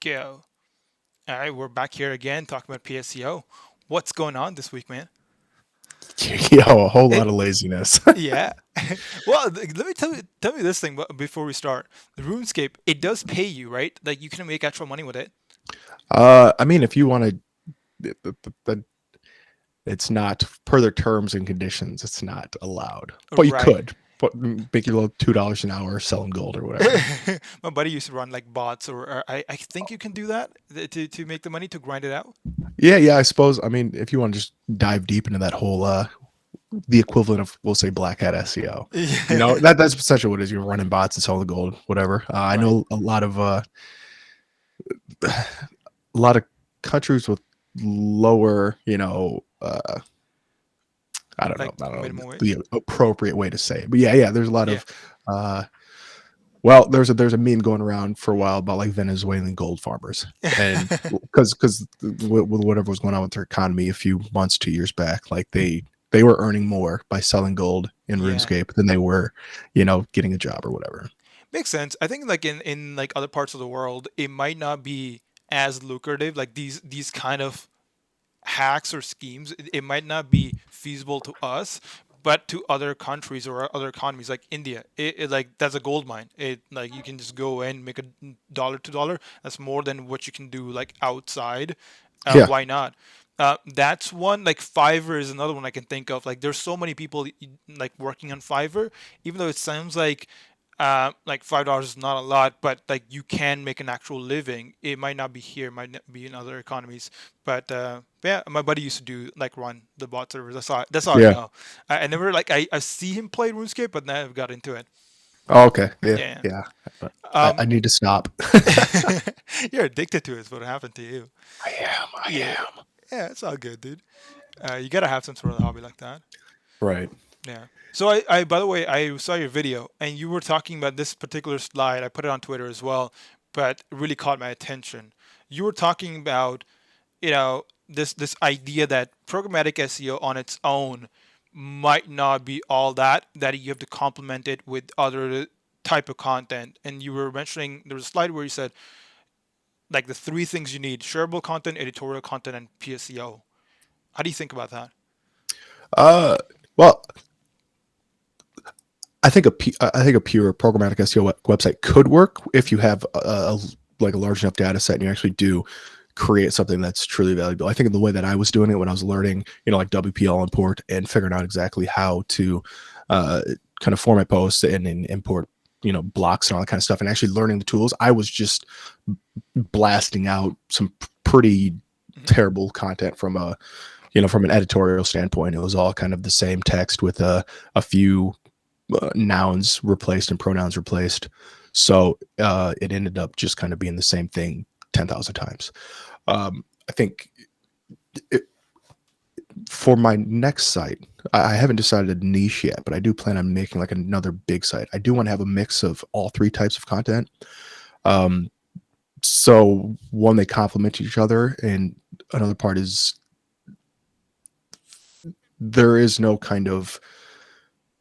go. All right, we're back here again talking about pSEO. What's going on this week, man? Yo, a whole It, lot of laziness. yeah. Well, let me tell me this thing before we start. The RuneScape, it does pay you, right? Like you can make actual money with it. I mean, if you want to, but it's not per their terms and conditions. It's not allowed, but you Right. could. But make your little $2 an hour selling gold or whatever. My buddy used to run like bots, or I think you can do that to make the money to grind it out. Yeah. I suppose. I mean, if you want to just dive deep into that whole, the equivalent of, we'll say, black hat SEO. Yeah. That's essentially what it is. You're running bots and selling gold, whatever. I Right. know a lot of countries with lower, Like I don't know minimum wage. the appropriate way to say it, but yeah, there's a lot Yeah. of, uh, well, there's a meme going around for a while about like Venezuelan gold farmers, and because with whatever was going on with their economy a few months, 2 years back, like they were earning more by selling gold in Yeah. RuneScape than they were, getting a job or whatever. Makes sense. I think like in like other parts of the world, it might not be as lucrative. Like these kind of hacks or schemes, it might not be feasible to us, but to other countries or other economies like India, it like that's a gold mine. It like you can just go and make a dollar to dollar. That's more than what you can do like outside. Yeah, Why not? That's one. Like Fiverr is another one I can think of. Like there's so many people like working on Fiverr, even though it sounds like $5 is not a lot, but like you can make an actual living. It might not be here, might not be in other economies, but yeah, my buddy used to do like run the bot servers. That's all I yeah. know. I never like I see him play RuneScape, but never got into it. Oh, okay, yeah, Yeah. yeah. I Um, need to stop. you're addicted to it. Is what happened to you? I am. I Yeah. am. Yeah, it's all good, dude. You gotta have some sort of hobby like that. Right. Yeah. So I by the way, I saw your video and you were talking about this particular slide. I put it on Twitter as well, but it really caught my attention. You were talking about, this idea that programmatic SEO on its own might not be all that you have to complement it with other type of content. And you were mentioning there was a slide where you said like the three things you need: shareable content, editorial content, and pSEO. How do you think about that? Uh, well, I think a pure programmatic SEO website could work if you have like a large enough data set and you actually do create something that's truly valuable. I think in the way that I was doing it when I was learning, like WPL import and figuring out exactly how to uh, kind of format posts and import, blocks and all that kind of stuff, and actually learning the tools, I was just blasting out some pretty Hmm. terrible content from from an editorial standpoint. It was all kind of the same text with a few nouns replaced and pronouns replaced. So it ended up just kind of being the same thing 10,000 times. I think it, for my next site, I haven't decided a niche yet, but I do plan on making like another big site. I do want to have a mix of all three types of content. Um, so one, they complement each other, and another part is there is no kind of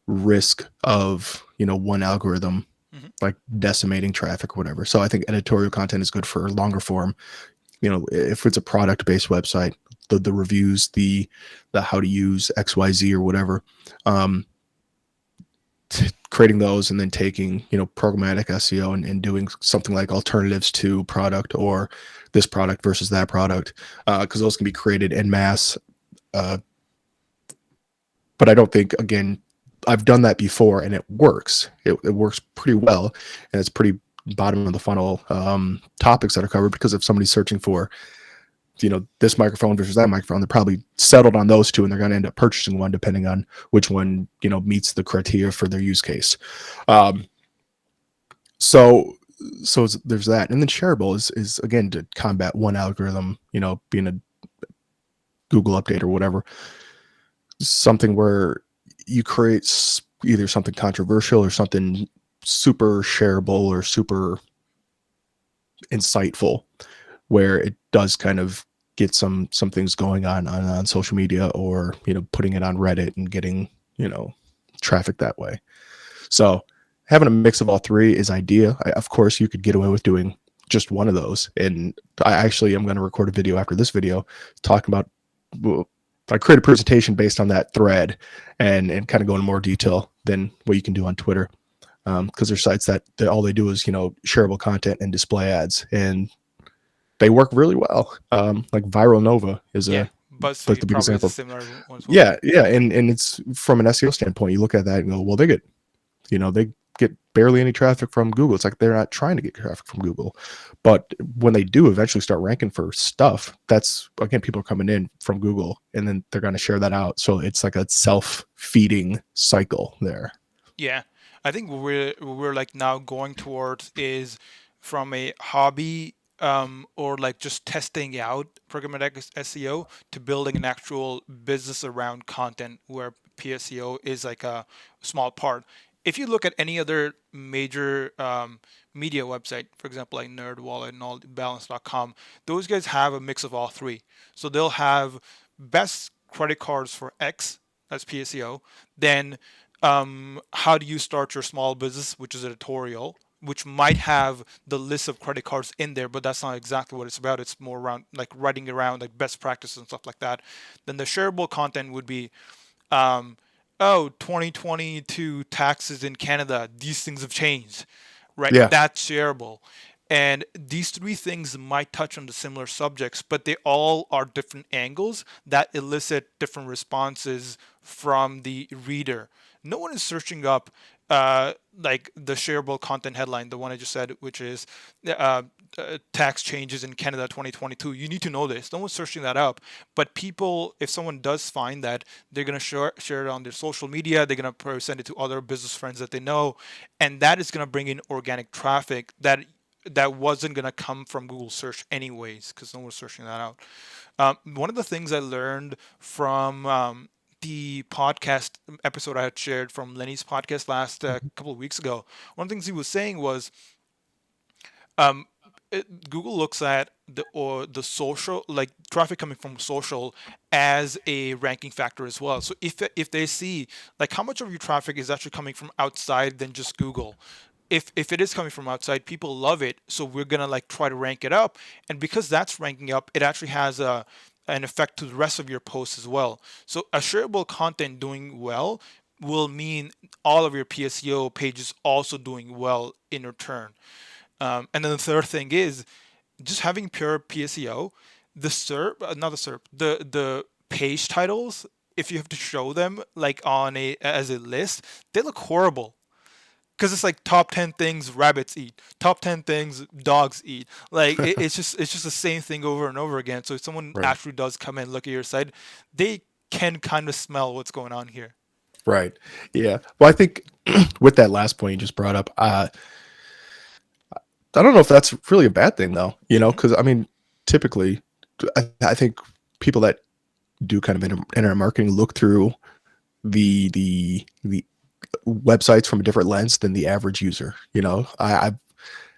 risk of one algorithm Hmm. like decimating traffic or whatever. So I think editorial content is good for longer form. If it's a product based website, the reviews, the how to use XYZ or whatever, um, creating those and then taking programmatic SEO and doing something like alternatives to product or this product versus that product, because those can be created en masse. Uh, but I don't think, again, I've done that before and it works. It works pretty well, and it's pretty bottom of the funnel topics that are covered, because if somebody's searching for this microphone versus that microphone, they're probably settled on those two and they're going to end up purchasing one depending on which one meets the criteria for their use case. um, so there's that, and then shareable is again to combat one algorithm, being a Google update or whatever, something where you create either something controversial or something super shareable or super insightful, where it does kind of get some things going on social media, or putting it on Reddit and getting traffic that way. So having a mix of all three is idea. Of course, you could get away with doing just one of those. And I actually am going to record a video after this video talking about, well, I create a presentation based on that thread and kind of go into more detail than what you can do on Twitter. Because there's sites that all they do is, shareable content and display ads, and they work really well. Like Viral Nova is Yeah, like BuzzFeed the big probably is a example. similar one as well. Yeah, yeah, and it's from an SEO standpoint. You look at that and go, well, they get barely any traffic from Google. It's like they're not trying to get traffic from Google, but when they do eventually start ranking for stuff, that's again people are coming in from Google, and then they're going to share that out. So it's like a self-feeding cycle there. Yeah, I think what we're like now going towards is from a hobby or like just testing out programmatic SEO to building an actual business around content where pSEO is like a small part. If you look at any other major media website, for example, like NerdWallet and all balance.com, those guys have a mix of all three. So they'll have best credit cards for X, that's pSEO, then how do you start your small business, which is editorial, which might have the list of credit cards in there, but that's not exactly what it's about. It's more around like writing around like best practices and stuff like that. Then the shareable content would be, um, oh, 2022 taxes in Canada, these things have changed, right? Yeah, That's shareable. And these three things might touch on the similar subjects, but they all are different angles that elicit different responses from the reader. No one is searching up like the shareable content headline, the one I just said, which is uh, tax changes in Canada 2022. You need to know this. No one's searching that up. But people, if someone does find that, they're going to share it on their social media. They're going to send it to other business friends that they know. And that is going to bring in organic traffic that wasn't going to come from Google search anyways, because no one's searching that out. One of the things I learned from the podcast episode I had shared from Lenny's podcast last couple of weeks ago, one of the things he was saying was um, Google looks at the social like traffic coming from social as a ranking factor as well. So if they see like how much of your traffic is actually coming from outside than just Google, if it is coming from outside, people love it, so we're gonna like try to rank it up, and because that's ranking up, it actually has a an effect to the rest of your posts as well. So a shareable content doing well will mean all of your pSEO pages also doing well in return. And then the third thing is just having pure pSEO. The SERP, not the SERP, the page titles. If you have to show them like on a as a list, they look horrible because it's like top 10 things rabbits eat, top 10 things dogs eat. Like it's just the same thing over and over again. So if someone right, actually does come and look at your site, they can kind of smell what's going on here. right, yeah. Well, I think with that last point you just brought up, I don't know if that's really a bad thing though. Hmm. Because I mean, typically, I think people that do kind of internet marketing look through the websites from a different lens than the average user.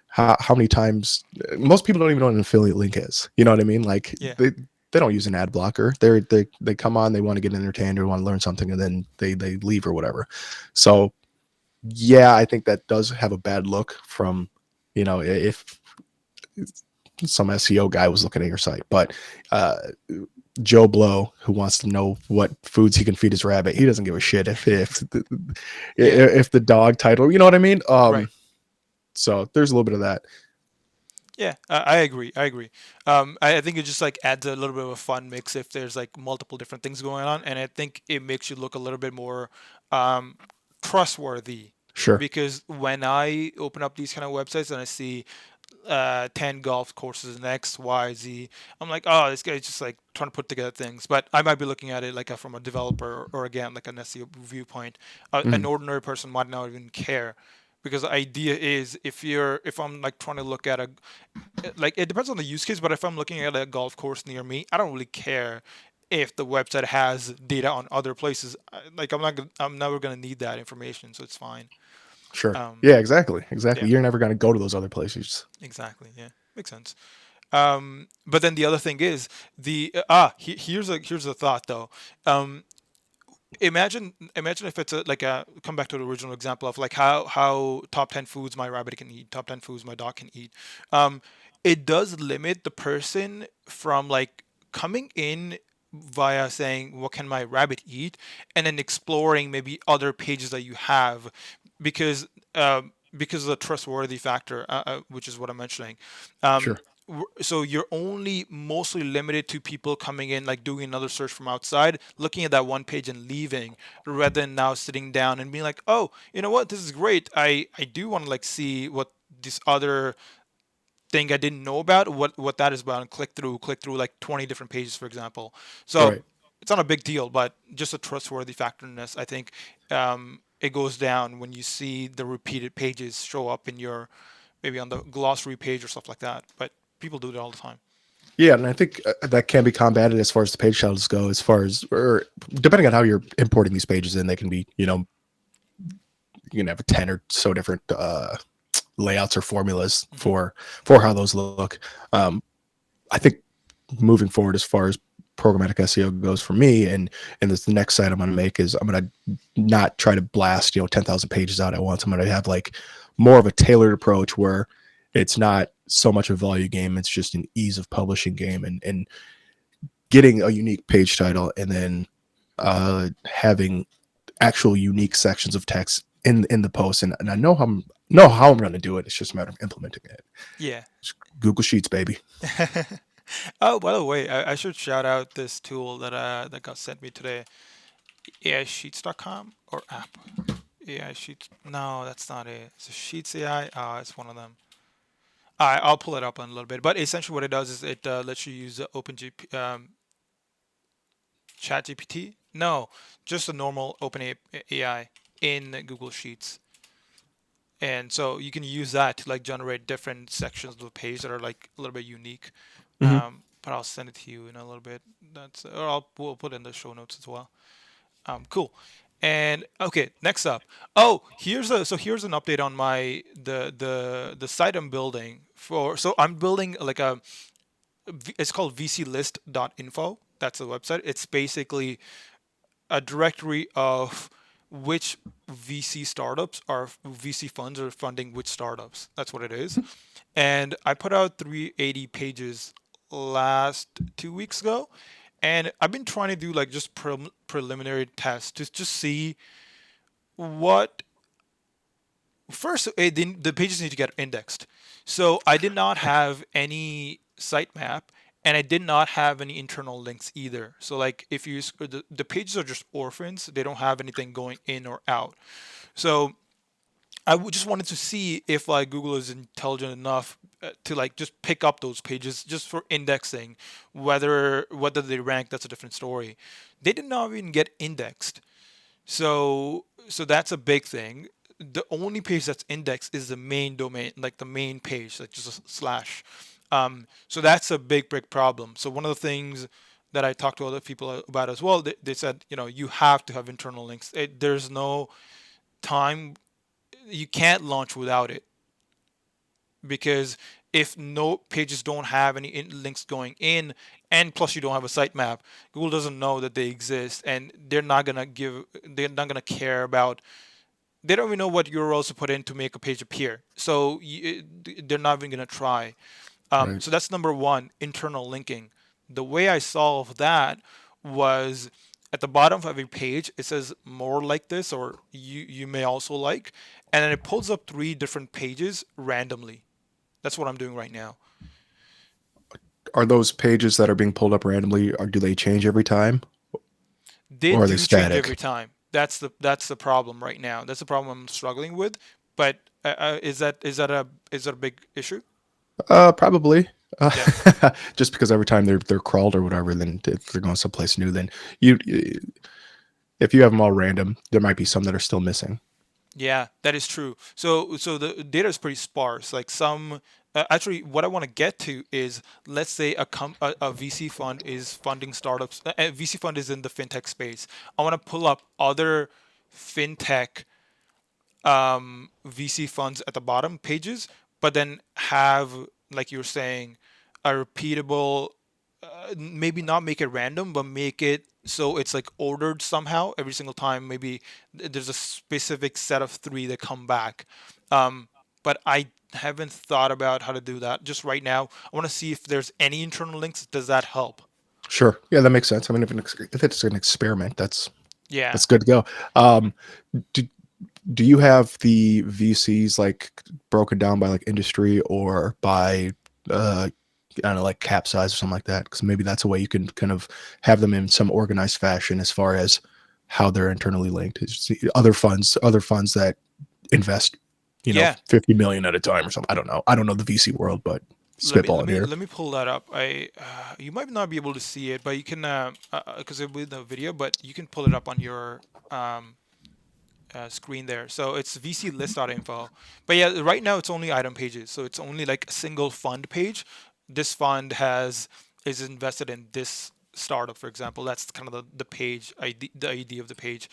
How many times most people don't even know what an affiliate link is. You know what I mean? Like Yeah. they don't use an ad blocker. They come on, they want to get entertained or want to learn something, and then they leave or whatever. So yeah, I think that does have a bad look from if some SEO guy was looking at your site, but uh, Joe Blow, who wants to know what foods he can feed his rabbit, he doesn't give a shit Yeah. if the dog title, you know what I mean? Right. So there's a little bit of that. Yeah, I agree. I agree. I think it just like adds a little bit of a fun mix if there's like multiple different things going on, and I think it makes you look a little bit more um, trustworthy. Sure. Because when I open up these kind of websites and I see 10 golf courses in X, Y, Z, I'm like, oh, this guy's just like trying to put together things. But I might be looking at it like from a developer or again like an SEO viewpoint. An Mhm. ordinary person might not even care because the idea is if I'm like trying to look at a like it depends on the use case, but if I'm looking at a golf course near me, I don't really care if the website has data on other places. Like I'm never gonna need that information, so it's fine. Sure. Um, Yeah, exactly. Exactly. yeah, You're never going to go to those other places. exactly. Yeah, makes sense. But then the other thing is here's a thought though. Um, imagine if it's like a come back to the original example of like how top 10 foods my rabbit can eat, top 10 foods my dog can eat. um it does limit the person from like coming in via saying what can my rabbit eat, and then exploring maybe other pages that you have, because because of the trustworthy factor, which is what I'm mentioning. um Sure. so you're only mostly limited to people coming in, like doing another search from outside, looking at that one page and leaving, rather than now sitting down and being like, oh, you know what, this is great, I do want to like see what this other thing I didn't know about, what that is about, and click through like 20 different pages, for example. So Right. it's not a big deal, but just a trustworthy factorness, I think. It goes down when you see the repeated pages show up in your, maybe on the glossary page or stuff like that. But people do it all the time. Yeah, and I think that can be combated as far as the page titles go. As far as, or depending on how you're importing these pages in, they can be, you can have 10 or so different layouts or formulas Hmm. for how those look. Um, I think moving forward, as far as programmatic SEO goes for me, and this the next site I'm going to make is I'm going to not try to blast 10,000 pages out at once. I'm going to have like more of a tailored approach where it's not so much a volume game, it's just an ease of publishing game, and getting a unique page title, and then having actual unique sections of text in the post. And I know how I'm going to do it. It's just a matter of implementing it. Yeah. It's Google Sheets, baby. Oh, by the way, I should shout out this tool that got sent me today. AISheets.com or app. AI Sheets. No, that's not it. It's a Sheets AI. It's one of them. I'll pull it up in a little bit. But essentially, what it does is it lets you use the OpenGP, ChatGPT. No, just a normal OpenAI in Google Sheets. And so you can use that to like generate different sections of the page that are like a little bit unique. Mm-hmm. But I'll send it to you in a little bit. Or we'll put it in the show notes as well. Cool. And okay, next up. Oh, here's an update on my the site I'm building for. So I'm building like it's called vclist.info. That's the website. It's basically a directory of which VC startups are VC funds are funding which startups. That's what it is. And I put out 380 pages last 2 weeks ago, and I've been trying to do like just preliminary tests to just see what first the pages need to get indexed. So I did not have any sitemap, and I did not have any internal links either. So like if you the pages are just orphans, they don't have anything going in or out. So just wanted to see if like Google is intelligent enough to like just pick up those pages just for indexing. Whether they rank, that's a different story. They did not even get indexed. So that's a big thing. The only page that's indexed is the main domain, like the main page, like just a slash. So that's a big problem. So one of the things that I talked to other people about as well, they said, you have to have internal links. There's no time, you can't launch without it, because if no pages don't have any links going in, and plus you don't have a sitemap, Google doesn't know that they exist, and they're not gonna care about. They don't even know what URLs to put in to make a page appear. So they're not even gonna try. Right. So that's number one, internal linking. The way I solved that was at the bottom of every page, it says more like this, or you may also like, and then it pulls up three different pages randomly. That's what I'm doing right now. Are those pages that are being pulled up randomly, or do they change every time, They or are they do change every static? time. That's the problem right now. That's the problem I'm struggling with. But is that a big issue? Probably. Yeah. Just because every time they're crawled or whatever, then if they're going someplace new, then you if you have them all random, there might be some that are still missing. Yeah, that is true. So the data is pretty sparse. Like some, actually, what I want to get to is, let's say a VC fund is funding startups. A VC fund is in the fintech space. I want to pull up other fintech VC funds at the bottom pages, but then have, like you were saying, a repeatable. maybe not make it random, but make it so it's like ordered somehow every single time. Maybe there's a specific set of three that come back. Um, but I haven't thought about how to do that just right now. I want to see if there's any internal links. Does that help? Sure. Yeah, that makes sense. I mean, if it's an experiment, Yeah. that's good to go. Um, do, do you have the VCs like broken down by like industry or by I don't know, like cap size or something like that? Because maybe that's a way you can kind of have them in some organized fashion as far as how they're internally linked. Other funds that invest, Yeah. 50 million at a time or something. I don't know. I don't know the VC world, but Let me let spitballing me here. let me pull that up. I You might not be able to see it, but you can because it will be the video, but you can pull it up on your um, screen there. So it's vclist.info. But yeah, right now it's only item pages. So it's only like a single fund page. This fund is invested in this startup, for example. That's kind of the page ID, the ID of the page.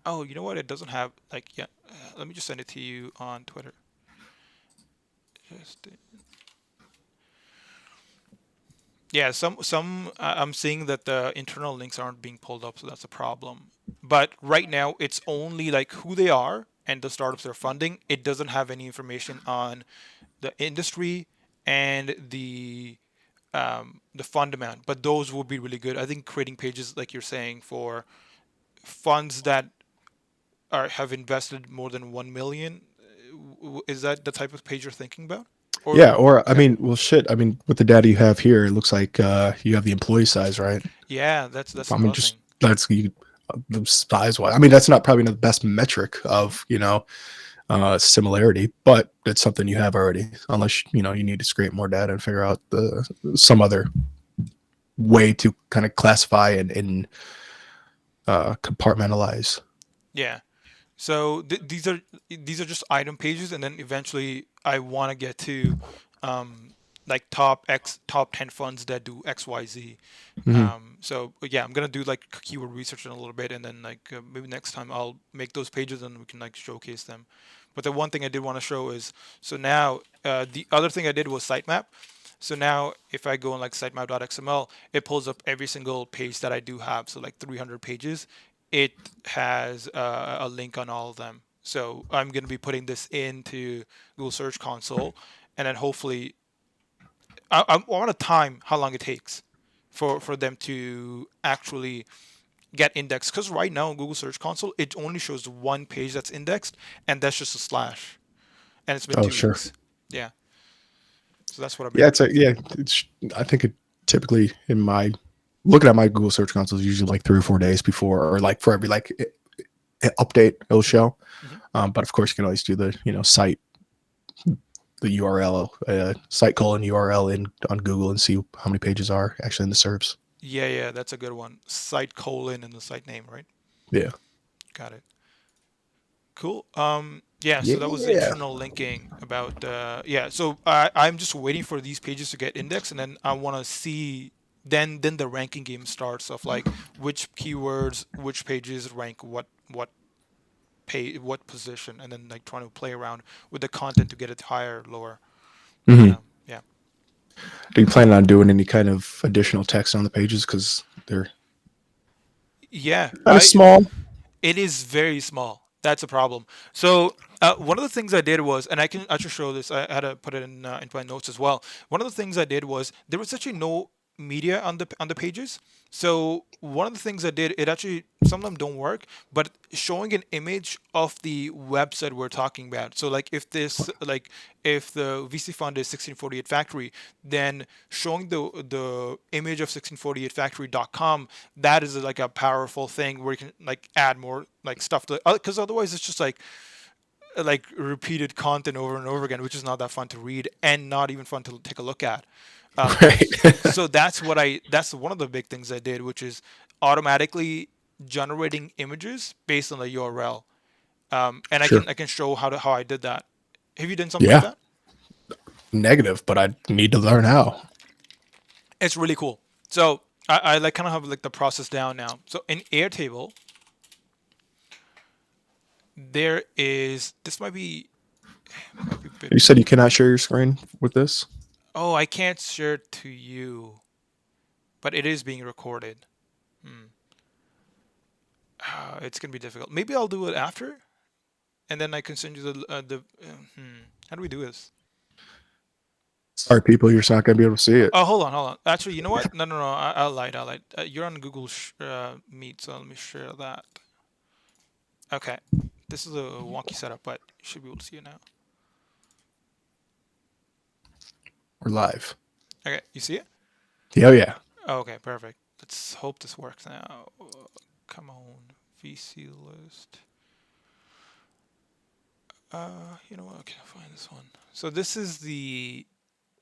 Oh, you know what? It doesn't have like yeah. Let me just send it to you on Twitter. Just Yeah, some I'm seeing that the internal links aren't being pulled up, so that's a problem. But right now, it's only like who they are and the startups they're funding. It doesn't have any information on the industry and the fund amount. But those would be really good. I think creating pages like you're saying for funds that have invested more than 1 million. Is that the type of page you're thinking about? Yeah, Or or I yeah, mean, well, shit. I mean, with the data you have here, it looks like you have the employee size, right? yeah, that's I mean, another just thing. that's you the size wise. I mean, that's not probably not the best metric of similarity, but it's something you have already. Unless you need to scrape more data and figure out the some other way to kind of classify and compartmentalize. Yeah. So these are just item pages, and then eventually I want to get to um, like top 10 funds that do XYZ. Hmm. So yeah, I'm gonna do like keyword research in a little bit, and then like maybe next time I'll make those pages and we can like showcase them. But the one thing I did want to show is so now the other thing I did was sitemap. So now if I go on like sitemap.xml, it pulls up every single page that I do have. So like 300 pages, it has a link on all of them. So I'm going to be putting this into Google Search Console, and then hopefully I want to time how long it takes for them to actually get indexed. Because right now in Google Search Console, it only shows one page that's indexed, and that's just a slash, and it's been Oh, two sure. weeks. Yeah, so that's what I've Yeah, been. yeah. It's I think it typically in my looking at my Google Search Console is usually like 3 or 4 days before, or like for every like update it'll Hmm. show. Hmm. But of course, you can always do the site the URL site colon URL in on Google and see how many pages are actually in the SERPs. Yeah, yeah, that's a good one. Site colon and the site name, right? Yeah. Got it. Cool. Yeah, so that was the Yeah. internal linking about yeah, so I'm just waiting for these pages to get indexed, and then I want to see then the ranking game starts of like which keywords, which pages rank what position, and then like trying to play around with the content to get it higher, lower. Hmm. Yeah. Are you planning on doing any kind of additional text on the pages because they're Yeah, kind of I small? it is very small. That's a problem. So one of the things I did was, and I can actually show this. I had to put it in my notes as well. One of the things I did was there was actually no media on the pages. So one of the things I did, it actually some of them don't work, but showing an image of the website we're talking about. So like if the VC fund is 1648 Factory, then showing the image of 1648factory.com, that is like a powerful thing where you can like add more like stuff to, because otherwise it's just like repeated content over and over again, which is not that fun to read and not even fun to take a look at. Right. So that's one of the big things I did, which is automatically generating images based on the URL. And I Sure. can show how I did that. Have you done something like Yeah. that? Negative, but I need to learn how. It's really cool. So I like kind of have like the process down now. So in Airtable, there is this might be a bit. You said you cannot share your screen with this. Oh, I can't share it to you. but it is being recorded. It's gonna be difficult. Maybe I'll do it after, and then I can send you How do we do this? Sorry, people, you're just not going to be able to see it. Oh, hold on. Actually, you know what? No. I lied. You're on Google Meet, so let me share that. Okay, this is a wonky setup, but you should be able to see it now. We're live. Okay, you see it? Oh, yeah. Oh, okay, perfect. Let's hope this works now. Come on, VC list. You know what? Okay, I'll find this one. So this is the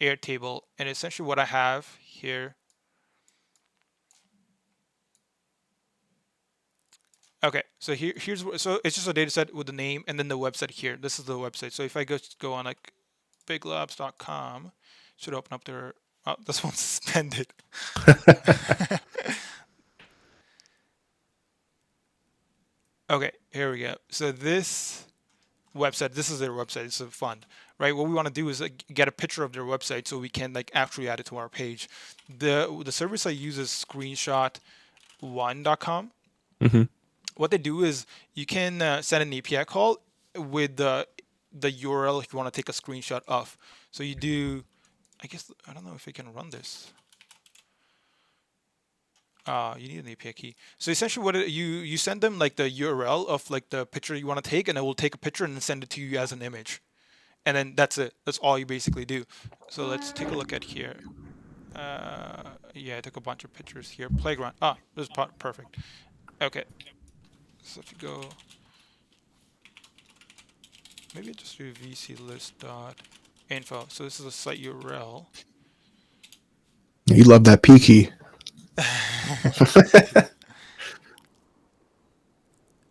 Airtable, and essentially what I have here. Okay, so so it's just a data set with the name and then the website here. This is the website. So if I go on like biglabs.com, should open up their. Oh, this one's suspended. Okay, here we go. So this is their website. It's a fund, right? What we want to do is get a picture of their website so we can like actually add it to our page. The service I use is screenshot1.com. Mm-hmm. What they do is you can send an API call with the URL if you want to take a screenshot of. So you do, I guess, I don't know if I can run this. You need an API key. So essentially, you send them like the URL of like the picture you want to take, and it will take a picture and send it to you as an image, and then that's it. That's all you basically do. So let's take a look at here. Yeah, I took a bunch of pictures here. Playground. Ah, this is perfect. Okay. So if you go, maybe just do vclist.info. So this is a site URL. You love that P key.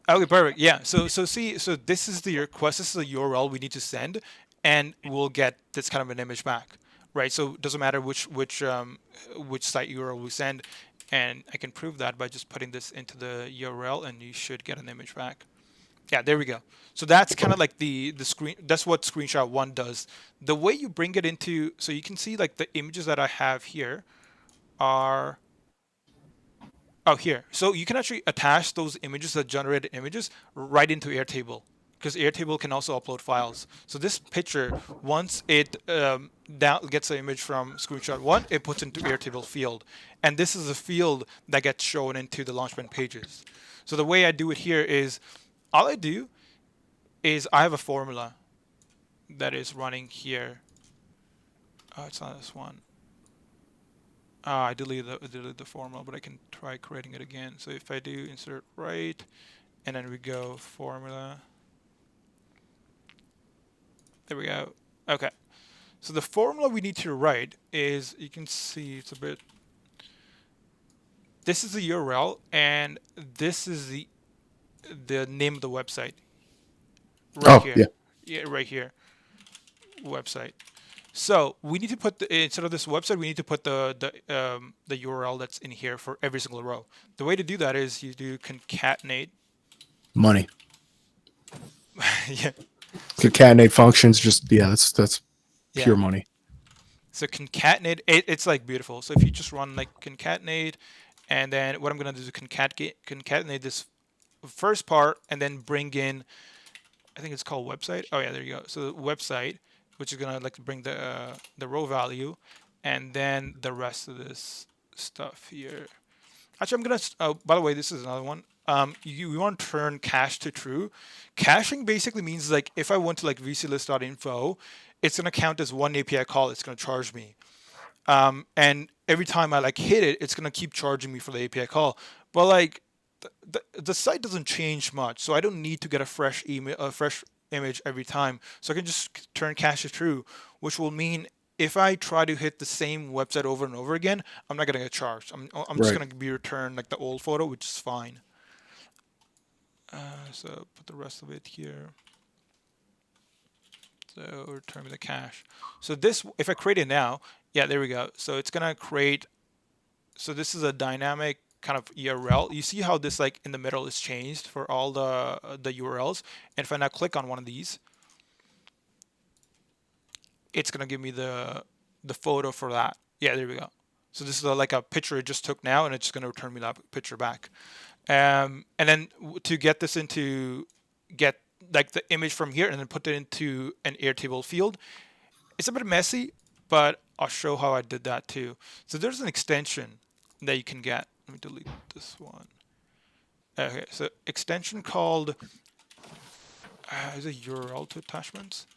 Okay, perfect. Yeah. So this is the request. This is the URL we need to send, and we'll get this kind of an image back, right? So it doesn't matter which site URL we send, and I can prove that by just putting this into the URL, and you should get an image back. Yeah, there we go. So that's kind of like the screen. That's what screenshot one does. The way you bring it into, so you can see like the images that I have here are. Oh, here. So you can actually attach those images, the generated images, right into Airtable, because Airtable can also upload files. So this picture, once it gets the image from screenshot one, it puts into Airtable field, and this is a field that gets shown into the Launchpad pages. So the way I do it here is, all I do is I have a formula that is running here. Oh, it's not this one. I deleted the formula, but I can try creating it again. So if I do insert right, and then we go formula. There we go. Okay. So the formula we need to write is, you can see it's a bit. This is the URL, and this is the name of the website. Right Oh, yeah. here. Yeah, right here. Website. So we need to put instead of this website, we need to put the URL that's in here for every single row. The way to do that is you do concatenate. Money. Yeah. Concatenate functions, just, yeah, that's pure Yeah. money. So concatenate, it's like beautiful. So if you just run like concatenate, and then what I'm gonna do is concatenate this first part, and then bring in, I think it's called website. Oh yeah, there you go. So website, which is gonna like bring the row value, and then the rest of this stuff here. Actually, I'm gonna. By the way, this is another one. We want to turn cache to true. Caching basically means like if I went to like vclist.info, it's gonna count as one API call. It's gonna charge me. And every time I like hit it, it's gonna keep charging me for the API call. But like the site doesn't change much, so I don't need to get a fresh image every time. So I can just turn cache to true, which will mean if I try to hit the same website over and over again, I'm not gonna get charged. I'm just Right. gonna be returned like the old photo, which is fine. So put the rest of it here. So return me the cache. So this, if I create it now, yeah, there we go. So it's gonna create. So this is a dynamic kind of URL. You see how this like in the middle is changed for all the URLs. And if I now click on one of these, it's gonna give me the photo for that. Yeah, there we go. So this is like a picture it just took now, and it's just going to return me that picture back. And then to get this into get like the image from here and then put it into an Airtable field, it's a bit messy, but I'll show how I did that too. So there's an extension that you can get. Let me delete this one. Okay, so extension called is it URL to attachments?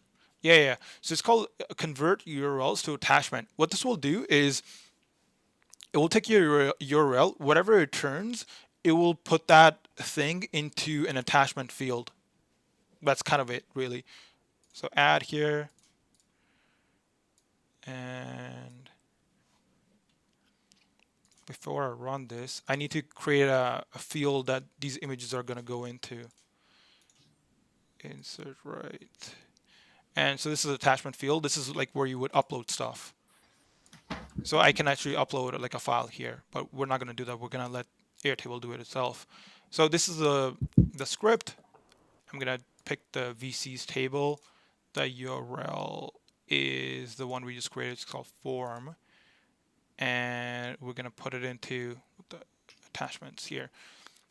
Yeah. So it's called convert URLs to attachment. What this will do is it will take your URL, whatever it returns, it will put that thing into an attachment field. That's kind of it, really. So add here, and before I run this, I need to create a field that these images are going to go into. Insert right. And so this is attachment field. This is like where you would upload stuff. So I can actually upload like a file here, but we're not going to do that. We're going to let Airtable do it itself. So this is the script. I'm going to pick the VC's table. The URL is the one we just created. It's called form. And we're going to put it into the attachments here.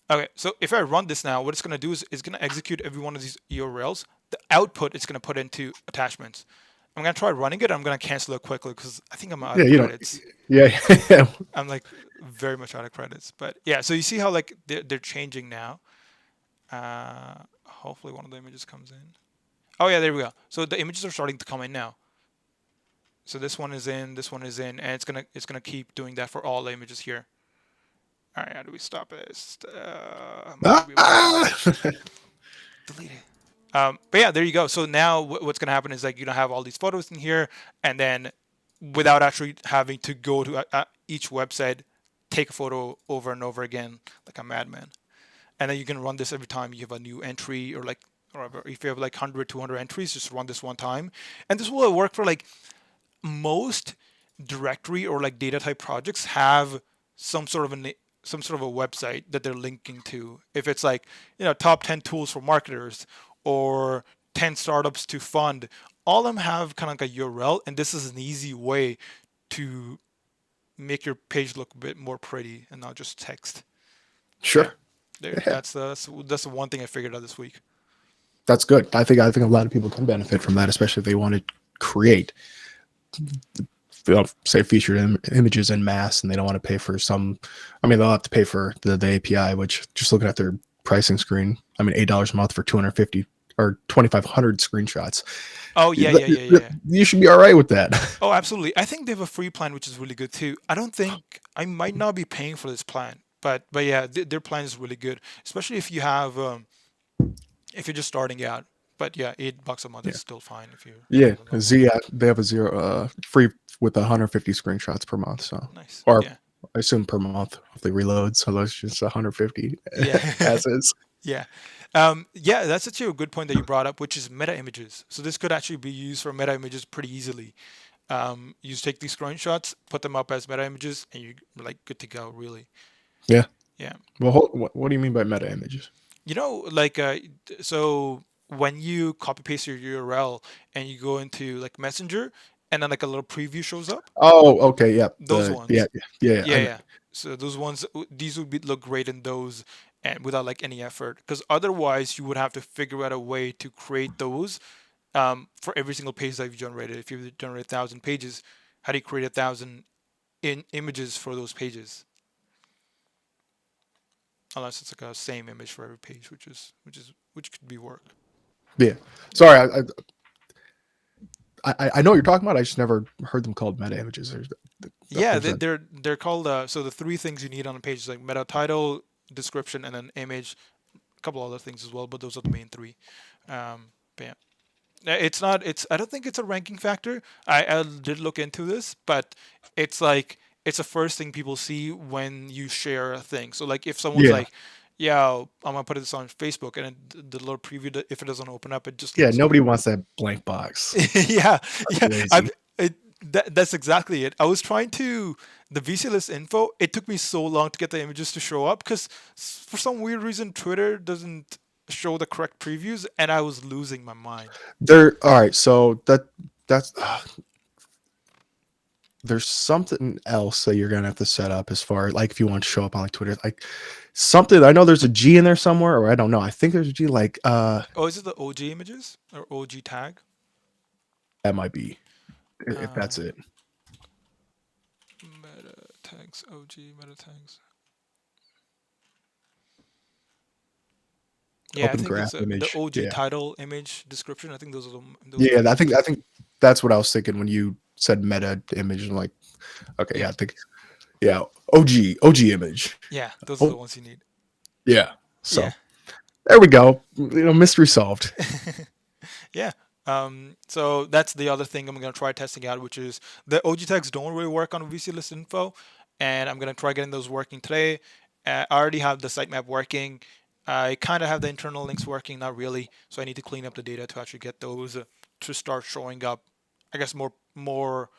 Okay, so if I run this now, what it's going to do is it's going to execute every one of these URLs. The output it's going to put into attachments. I'm going to try running it. I'm going to cancel it quickly because I think I'm out Yeah, of you know, credits. yeah. I'm like very much out of credits. But yeah, so you see how like they're changing now. Hopefully one of the images comes in. Oh yeah, there we go. So the images are starting to come in now. So this one is in, and it's gonna keep doing that for all the images here. All right, how do we stop this? Might not be able to Ah! delete it. But yeah, there you go. So now what's gonna happen is like you're gonna have all these photos in here, and then without actually having to go to each website, take a photo over and over again like a madman. And then you can run this every time you have a new entry or like, or if you have like 100, 200 entries, just run this one time. And this will work for like most directory or like data type projects have some sort of a website that they're linking to. If it's like, top 10 tools for marketers or 10 startups to fund, all of them have kind of like a URL, and this is an easy way to make your page look a bit more pretty and not just text. So yeah, Sure. there. Yeah, That's the one thing I figured out this week. that's good. I think a lot of people can benefit from that, especially if they want to create, say, featured images in mass, and they don't want to pay for some. I mean, they'll have to pay for the API, which, just looking at their pricing screen, I mean, $8 a month for 250 or 2,500 screenshots. Oh yeah. You should be all right with that. Oh, absolutely. I think they have a free plan, which is really good too. I don't think I might not be paying for this plan, but yeah, their plan is really good, especially if you have if you're just starting out. But yeah, $8 a month is Yeah. still fine if you're Yeah. going longer. Z, they have a zero free with 150 screenshots per month. So, Nice. or Yeah. I assume per month if they reload. So that's just 150 Yeah. as is. Yeah. Yeah, that's actually a good point that you brought up, which is meta images. So this could actually be used for meta images pretty easily. You just take these screenshots, put them up as meta images, and you're like good to go, really. Yeah. Yeah. Well, what do you mean by meta images? Like so when you copy paste your URL and you go into like Messenger, and then like a little preview shows up, Oh, okay. Yeah. those Yeah. ones. Yeah. I know. Yeah. So those ones, these would look great in those, and without like any effort, because otherwise you would have to figure out a way to create those for every single page that you've generated. If you generate 1,000 pages, how do you create 1,000 in images for those pages? Unless it's like a same image for every page, which could be work. Yeah. Sorry. I know what you're talking about. I just never heard them called meta images. Yeah, There's a they're called so the three things you need on a page is like meta title, description, and then image. A couple other things as well, but those are the main three. But yeah, it's not. It's I don't think it's a ranking factor. I did look into this, but it's like it's the first thing people see when you share a thing. So like if someone's yeah. like, "Yeah, I'm gonna put this on Facebook," and the little preview, if it doesn't open up, it just Yeah. looks like Nobody wants that blank box. yeah, That's yeah. lazy. That's exactly it. I was trying to the VC list info. It took me so long to get the images to show up because for some weird reason Twitter doesn't show the correct previews, and I was losing my mind. They're all right. So that's there's something else that you're gonna have to set up as far like if you want to show up on like Twitter, like something. I know there's a G in there somewhere, or I don't know. I think there's a G. Like Oh, is it the OG images or OG tag? that might be if that's Um, it. Meta tags, OG meta tags. Yeah, I Open think graph it's the image. OG Yeah, title, image, description. I think those are the yeah. main I ones. think that's what I was thinking when you said meta image. And like, okay, yeah, Yeah, I think yeah. OG image. yeah, those are Oh the ones you need. yeah. Yeah. So there we go. Mystery solved. Yeah. So that's the other thing I'm gonna try testing out, which is the OG tags don't really work on VC list info, and I'm gonna try getting those working today. I already have the sitemap working. I kind of have the internal links working, not really. So I need to clean up the data to actually get those to start showing up. I guess more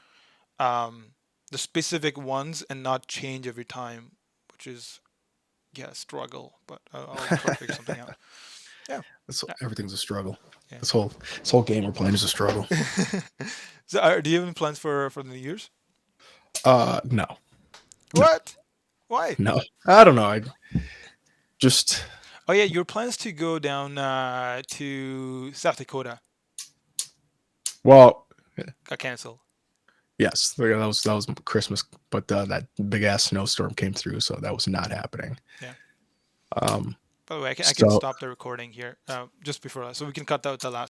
um, the specific ones and not change every time, which is yeah struggle. But I'll try to figure something out. Yeah. Everything's a struggle. Yeah. This whole game we're playing is a struggle. So, do you have any plans for the New Year's? No, no, What? Why? no. I don't know. I just Oh yeah, your plans to go down to South Dakota well, got canceled. yes, that was Christmas, but that big ass snowstorm came through, so that was not happening. Yeah. Um, By the way, I can so stop the recording here just before that, so we can cut out the last